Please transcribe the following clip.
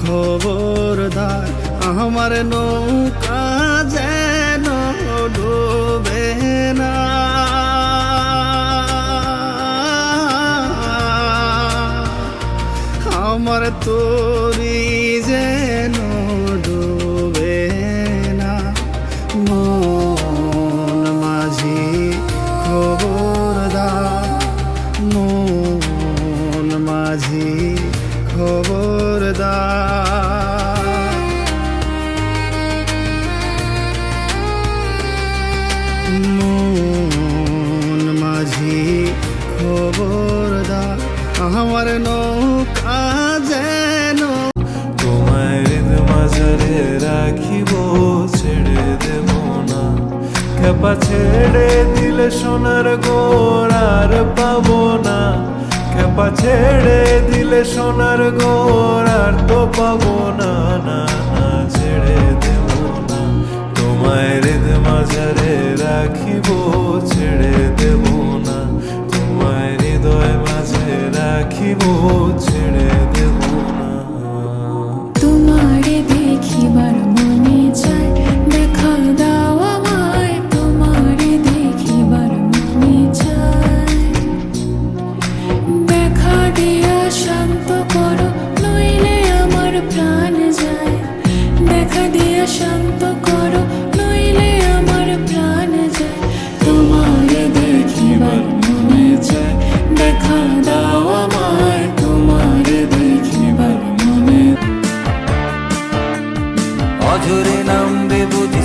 খবরদার আমার নৌকা যেন ডুবে না। আমার তরি যেন ডুবে না। মন মাঝি খবরদার, মন মাঝি খবরদার। মন মাঝি খবরদার আমার নৌকা যেন। তোমায় মাঝারে রাখিব, ছেড়ে দেব না। খেপা ছেড়ে দিলে সোনার গোড় আর পাবো না। খেপা ছেড়ে দিলে সোনার গোড় আর তো পাবো না। না না ছেড়ে দেব না। তোমায় মাঝারে রাখিব, ছেড়ে দেব না। তোমায় হৃদয় মাঝে রাখিব, ছেড়ে দেব না। তোমারে দেখিবার মনে চায়, দেখা দাও আমায়। তোমারে দেখিবার মনে চায়, দেখা দিয়া শান্ত করো, নইলে আমার প্রাণ যায়। দেখা দিয়া শান্ত করো, নইলে আমার প্রাণ যায়। তোমারে দেখিবার মনে চায়, দেখা দাও আমায়। তোমারে দেখিবার মনে। অঝরে নামবে বুঝি